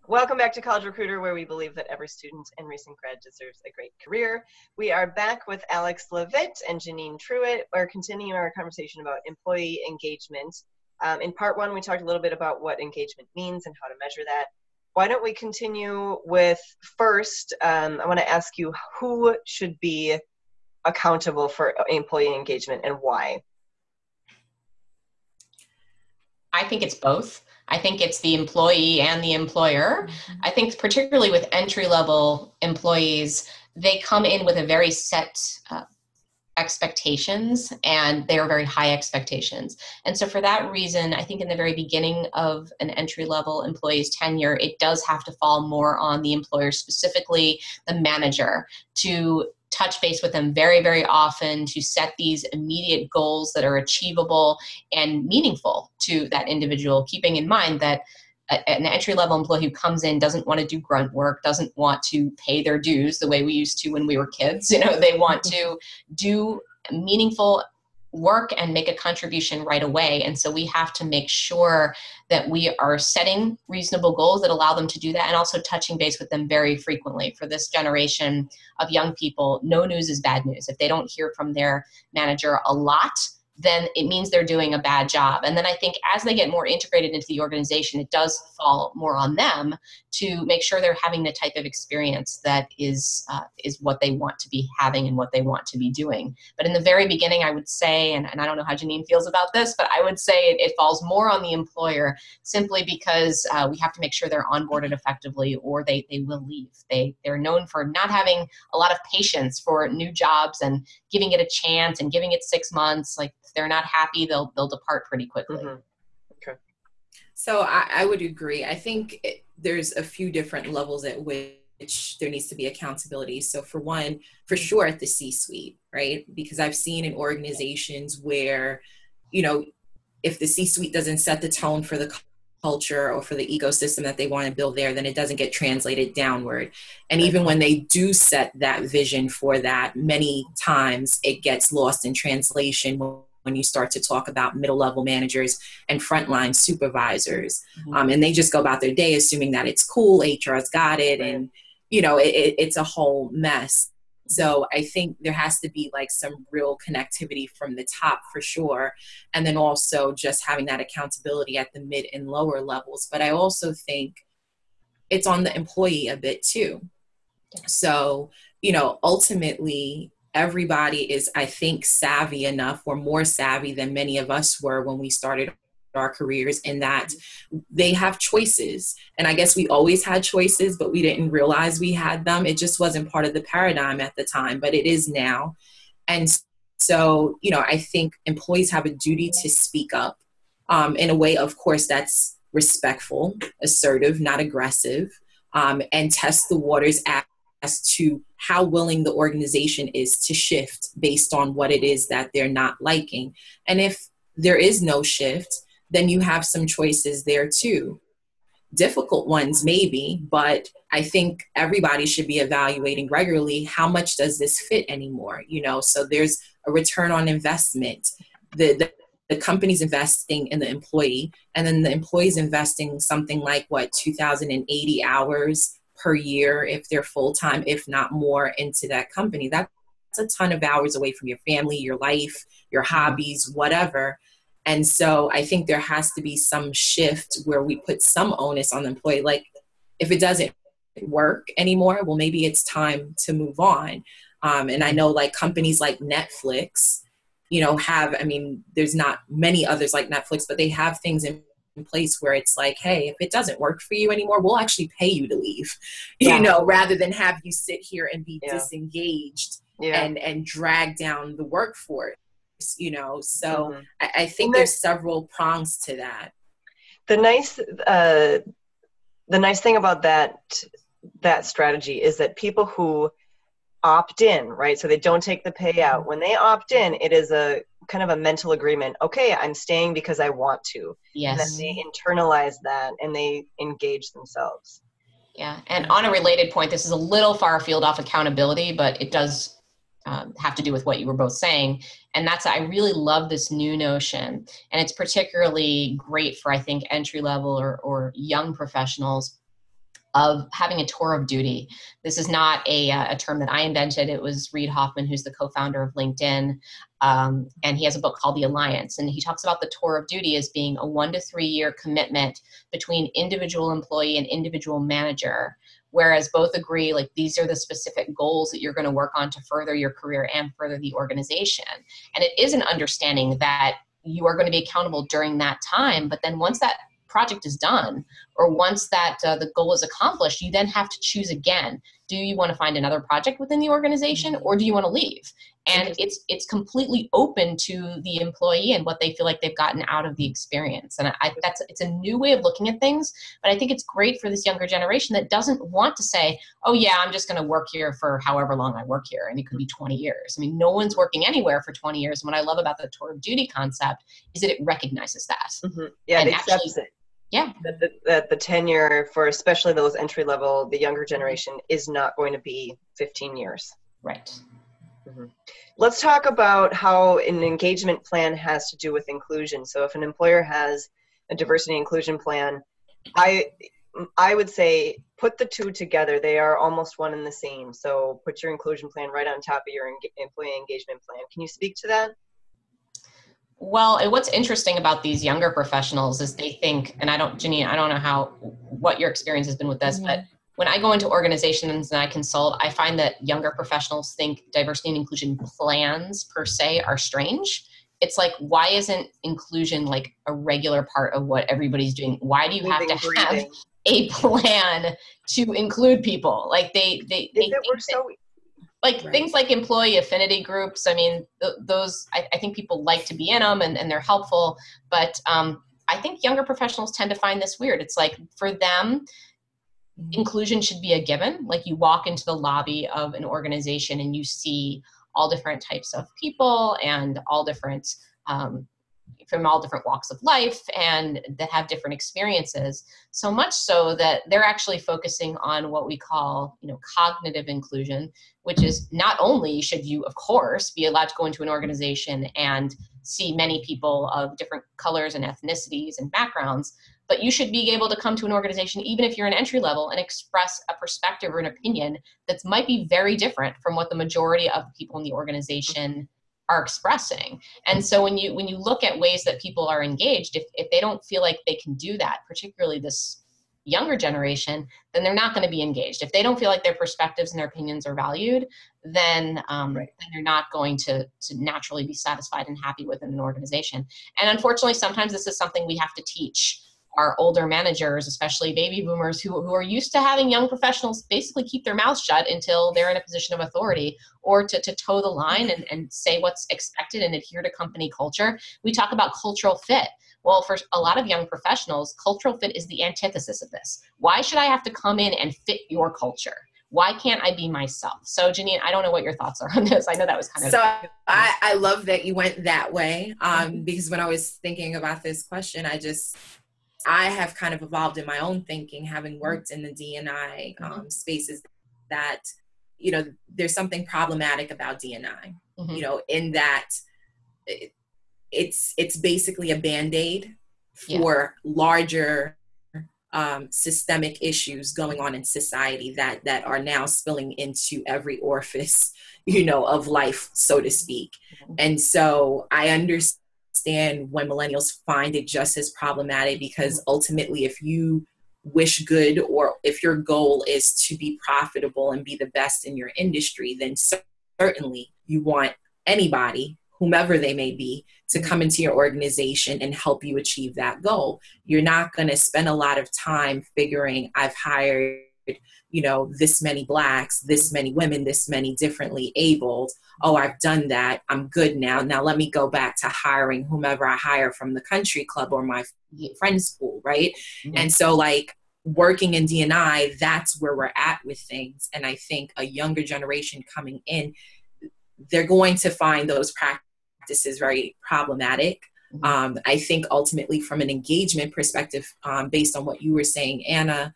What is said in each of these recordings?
Welcome back to College Recruiter, where we believe that every student and recent grad deserves a great career. We are back with Alex Levit and Janine Truitt. We're continuing our conversation about employee engagement. In part one, we talked a little bit about what engagement means and how to measure that. Why don't we continue with first, I want to ask you who should be accountable for employee engagement and why? I think it's both. I think it's the employee and the employer. I think particularly with entry-level employees, they come in with a very set expectations, and they are very high expectations. And so for that reason, I think in the very beginning of an entry-level employee's tenure, it does have to fall more on the employer, specifically the manager, to touch base with them very, very often, to set these immediate goals that are achievable and meaningful to that individual, keeping in mind that an entry-level employee who comes in doesn't want to do grunt work, doesn't want to pay their dues the way we used to when we were kids. They want to do meaningful work and make a contribution right away. And so we have to make sure that we are setting reasonable goals that allow them to do that, and also touching base with them very frequently. For this generation of young people, no news is bad news. If they don't hear from their manager a lot, then it means they're doing a bad job. And then I think as they get more integrated into the organization, it does fall more on them to make sure they're having the type of experience that is what they want to be having and what they want to be doing. But in the very beginning, I would say, and I don't know how Janine feels about this, but I would say it falls more on the employer, simply because we have to make sure they're onboarded effectively, or they will leave. They're known for not having a lot of patience for new jobs and giving it a chance and giving it 6 months. Like, if they're not happy, they'll depart pretty quickly. Mm-hmm. Okay. So I would agree. I think there's a few different levels at which there needs to be accountability. So for one, for sure at the C-suite, right? Because I've seen in organizations where, if the C-suite doesn't set the tone for the culture or for the ecosystem that they want to build there, then it doesn't get translated downward. And even when they do set that vision for that, many times it gets lost in translation when you start to talk about middle level managers and frontline supervisors. Mm-hmm. And they just go about their day assuming that it's cool, HR's got it, and it's a whole mess. So I think there has to be like some real connectivity from the top for sure. And then also just having that accountability at the mid and lower levels. But I also think it's on the employee a bit too. So, ultimately everybody is, I think, savvy enough, or more savvy than many of us were when we started our careers, in that they have choices. And I guess we always had choices, but we didn't realize we had them. It just wasn't part of the paradigm at the time, but it is now. And so, I think employees have a duty to speak up in a way, of course, that's respectful, assertive, not aggressive, and test the waters as to how willing the organization is to shift based on what it is that they're not liking. And if there is no shift, then you have some choices there too. Difficult ones maybe, but I think everybody should be evaluating regularly, how much does this fit anymore? So there's a return on investment. The company's investing in the employee, and then the employee's investing something like 2,080 hours per year if they're full-time, if not more, into that company. That's a ton of hours away from your family, your life, your hobbies, whatever. And so I think there has to be some shift where we put some onus on the employee. Like, if it doesn't work anymore, well, maybe it's time to move on. And I know companies like Netflix, there's not many others like Netflix, but they have things in place where it's like, hey, if it doesn't work for you anymore, we'll actually pay you to leave, rather than have you sit here and be disengaged and drag down the workforce. So I think there's several prongs to that. The nice thing about that strategy is that people who opt in, right? So they don't take the payout. When they opt in, it is a kind of a mental agreement. Okay, I'm staying because I want to. Yes. And then they internalize that and they engage themselves. Yeah. And on a related point, this is a little far afield off accountability, but it does have to do with what you were both saying. And that's, I really love this new notion. And it's particularly great for, I think, entry level or young professionals, of having a tour of duty. This is not a term that I invented. It was Reid Hoffman, who's the co-founder of LinkedIn. And he has a book called The Alliance. And he talks about the tour of duty as being a 1 to 3 year commitment between individual employee and individual manager, whereas both agree, like, these are the specific goals that you're going to work on to further your career and further the organization. And it is an understanding that you are going to be accountable during that time. But then once that project is done, or once that the goal is accomplished, you then have to choose again. Do you want to find another project within the organization, or do you want to leave? And it's completely open to the employee and what they feel like they've gotten out of the experience. And it's a new way of looking at things, but I think it's great for this younger generation that doesn't want to say, oh yeah, I'm just going to work here for however long I work here. And it could be 20 years. I mean, no one's working anywhere for 20 years. And what I love about the tour of duty concept is that it recognizes that. Mm-hmm. Yeah, and it accepts it. Yeah. That the tenure for especially those entry level, the younger generation, is not going to be 15 years. Right. Mm-hmm. Let's talk about how an engagement plan has to do with inclusion. So if an employer has a diversity and inclusion plan, I would say put the two together. They are almost one and the same. So put your inclusion plan right on top of your employee engagement plan. Can you speak to that? Well, and what's interesting about these younger professionals is they think, and Janine, I don't know what your experience has been with this, but when I go into organizations and I consult, I find that younger professionals think diversity and inclusion plans per se are strange. It's like, why isn't inclusion like a regular part of what everybody's doing? Why do you have to have a plan to include people? Like they things like employee affinity groups. I mean, those, I think people like to be in them and they're helpful, but I think younger professionals tend to find this weird. It's like, for them, inclusion should be a given. Like, you walk into the lobby of an organization and you see all different types of people and all different, from all different walks of life and that have different experiences. So much so that they're actually focusing on what we call, cognitive inclusion, which is not only should you, of course, be allowed to go into an organization and see many people of different colors and ethnicities and backgrounds, but you should be able to come to an organization, even if you're an entry level, and express a perspective or an opinion that might be very different from what the majority of the people in the organization are expressing. And so when you look at ways that people are engaged, if they don't feel like they can do that, particularly this younger generation, then they're not going to be engaged. If they don't feel like their perspectives and their opinions are valued, then they're not going to naturally be satisfied and happy within an organization. And unfortunately, sometimes this is something we have to teach our older managers, especially baby boomers who are used to having young professionals basically keep their mouths shut until they're in a position of authority, or to toe the line and say what's expected and adhere to company culture. We talk about cultural fit. Well, for a lot of young professionals, cultural fit is the antithesis of this. Why should I have to come in and fit your culture? Why can't I be myself? So Janine, I don't know what your thoughts are on this. I know that was kind of... So I love that you went that way, because when I was thinking about this question, I have kind of evolved in my own thinking, having worked in the D&I spaces, that, there's something problematic about D&I, in that it's basically a Band-Aid for larger systemic issues going on in society that are now spilling into every orifice, of life, so to speak. And so I understand when millennials find it just as problematic, because ultimately, if you wish good, or if your goal is to be profitable and be the best in your industry, then certainly you want anybody, whomever they may be, to come into your organization and help you achieve that goal. You're not going to spend a lot of time figuring, I've hired, this many Blacks, this many women, this many differently abled. Oh, I've done that. I'm good now. Now let me go back to hiring whomever I hire from the country club or my friend's school, right? Mm-hmm. And so, working in D&I, that's where we're at with things. And I think a younger generation coming in, they're going to find those practices very problematic. Mm-hmm. I think ultimately, from an engagement perspective, based on what you were saying, Anna,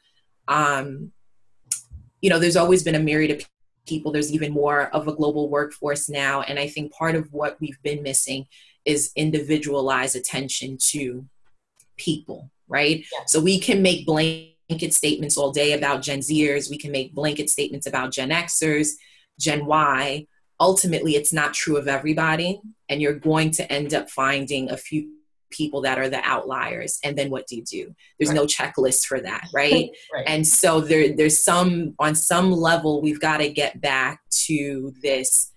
there's always been a myriad of people. There's even more of a global workforce now. And I think part of what we've been missing is individualized attention to people, right? Yeah. So we can make blanket blanket statements all day about Gen Zers. We can make blanket statements about Gen Xers, Gen Y. Ultimately, it's not true of everybody. And you're going to end up finding a few people that are the outliers. And then what do you do? There's no checklist for that, right? Right. And so there's on some level, we've got to get back to this.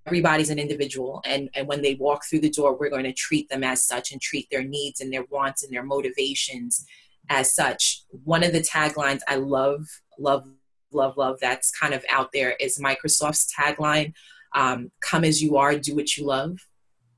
Everybody's an individual. And when they walk through the door, we're going to treat them as such and treat their needs and their wants and their motivations as such. One of the taglines I love that's kind of out there is Microsoft's tagline, come as you are, do what you love.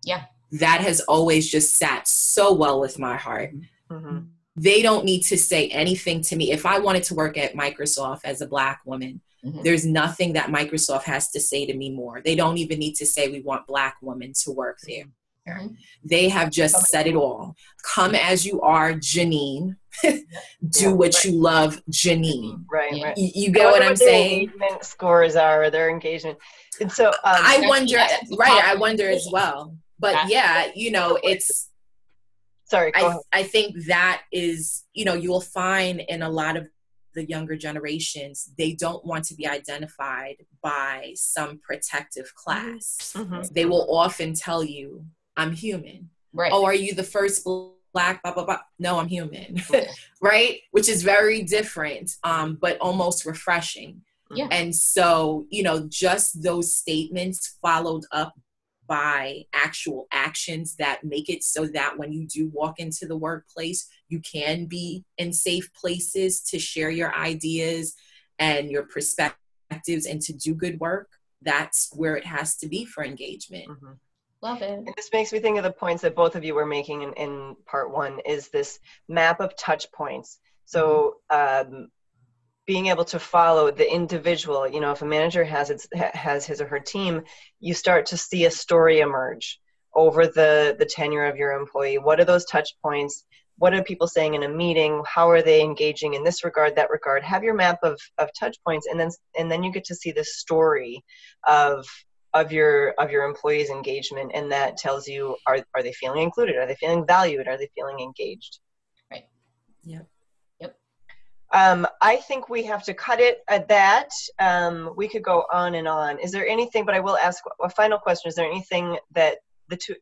Yeah. That has always just sat so well with my heart. Mm-hmm. They don't need to say anything to me. If I wanted to work at Microsoft as a Black woman, there's nothing that Microsoft has to say to me more. They don't even need to say we want Black women to work there. They have just said it all. Come as you are, Janine. Do what you love, Janine. Right. You get what I'm saying? Their engagement scores are, or their engagement. And so I wonder as well. But yeah, it's, sorry, go ahead. I think that is, you'll find in a lot of the younger generations, they don't want to be identified by some protective class. Mm-hmm. They will often tell you, I'm human. Right. Oh, are you the first Black, blah, blah, blah. No, I'm human. Right? Which is very different, but almost refreshing. Yeah. And so, just those statements followed up by actual actions that make it so that when you do walk into the workplace, you can be in safe places to share your ideas and your perspectives and to do good work. That's where it has to be for engagement. Mm-hmm. Love it. And this makes me think of the points that both of you were making in part one, is this map of touch points. So being able to follow the individual, if a manager has his or her team, you start to see a story emerge over the tenure of your employee. What are those touch points? What are people saying in a meeting? How are they engaging in this regard, that regard? Have your map of touch points, and then you get to see the story of your employees' engagement, and that tells you, are they feeling included? Are they feeling valued? Are they feeling engaged? Right. Yeah. I think we have to cut it at that. We could go on and on. Is there anything, but I will ask a final question. Is there anything that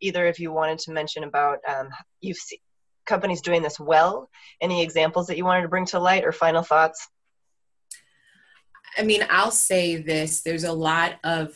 either of you wanted to mention about you've seen companies doing this well? Any examples that you wanted to bring to light, or final thoughts? I mean, I'll say this. There's a lot of,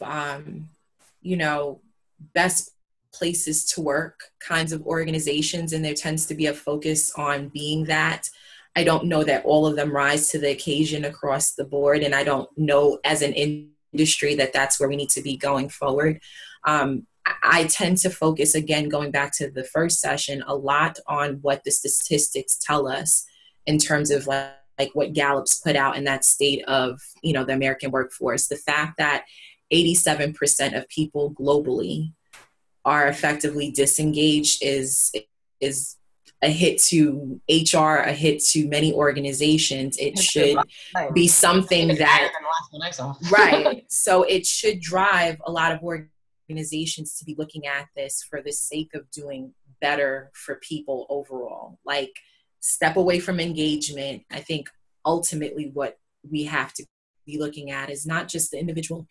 best places to work kinds of organizations, and there tends to be a focus on being that. I don't know that all of them rise to the occasion across the board, and I don't know as an industry that that's where we need to be going forward. I tend to focus, again, going back to the first session, a lot on what the statistics tell us in terms of like what Gallup's put out in that state of, the American workforce. The fact that 87% of people globally are effectively disengaged is a hit to HR, a hit to many organizations. It should be something that, right. So it should drive a lot of organizations to be looking at this for the sake of doing better for people overall. Like, step away from engagement. I think ultimately what we have to be looking at is not just the individual,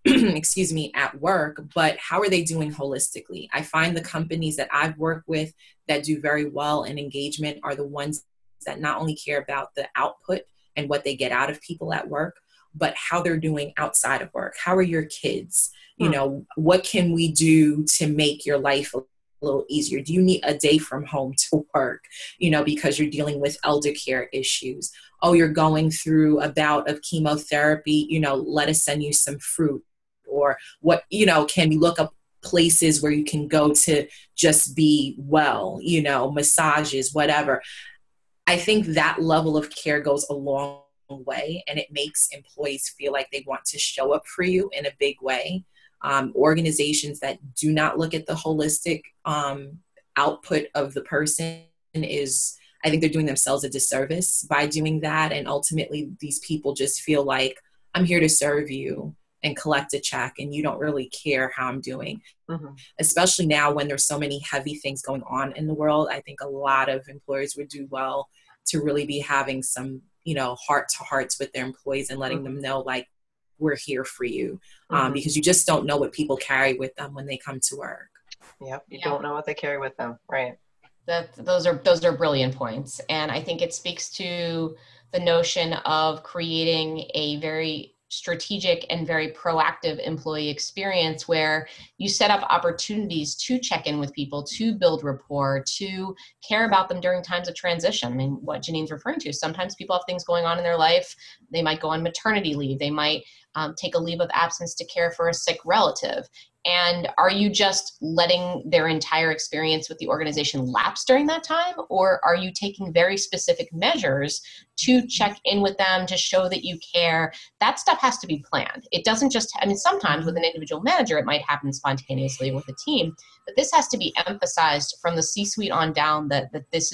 at work, but how are they doing holistically? I find the companies that I've worked with that do very well in engagement are the ones that not only care about the output and what they get out of people at work, but how they're doing outside of work. How are your kids? What can we do to make your life a little easier? Do you need a day from home to work, because you're dealing with elder care issues? Oh, you're going through a bout of chemotherapy, let us send you some fruit. Or what, can we look up places where you can go to just be well, massages, whatever. I think that level of care goes a long way, and it makes employees feel like they want to show up for you in a big way. Organizations that do not look at the holistic output of the person I think they're doing themselves a disservice by doing that. And ultimately, these people just feel like, I'm here to serve you and collect a check, and you don't really care how I'm doing. Mm-hmm. Especially now when there's so many heavy things going on in the world, I think a lot of employers would do well to really be having some, heart to hearts with their employees and letting them know, like, we're here for you, because you just don't know what people carry with them when they come to work. Yep, you don't know what they carry with them, right? Those are brilliant points, and I think it speaks to the notion of creating a very strategic and very proactive employee experience where you set up opportunities to check in with people, to build rapport, to care about them during times of transition. I mean, what Janine's referring to, sometimes people have things going on in their life. They might go on maternity leave. They might take a leave of absence to care for a sick relative. And are you just letting their entire experience with the organization lapse during that time? Or are you taking very specific measures to check in with them, to show that you care? That stuff has to be planned. It doesn't just, sometimes with an individual manager, it might happen spontaneously with a team, but this has to be emphasized from the C-suite on down that this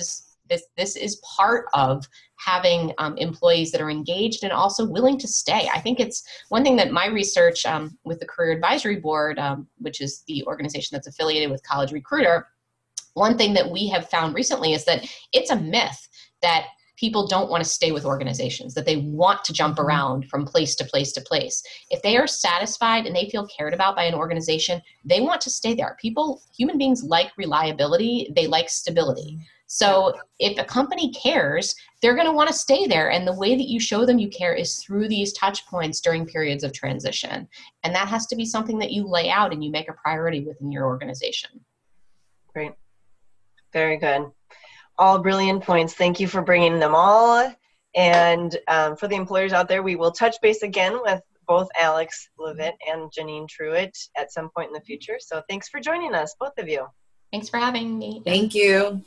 is part of having employees that are engaged and also willing to stay. I think it's one thing that my research with the Career Advisory Board, which is the organization that's affiliated with College Recruiter, one thing that we have found recently is that it's a myth that people don't want to stay with organizations, that they want to jump around from place to place to place. If they are satisfied and they feel cared about by an organization, they want to stay there. Human beings like reliability, they like stability. So if a company cares, they're going to want to stay there. And the way that you show them you care is through these touch points during periods of transition. And that has to be something that you lay out and you make a priority within your organization. Great. Very good. All brilliant points. Thank you for bringing them all. And for the employers out there, we will touch base again with both Alex Levit and Janine Truitt at some point in the future. So thanks for joining us, both of you. Thanks for having me. Thank you.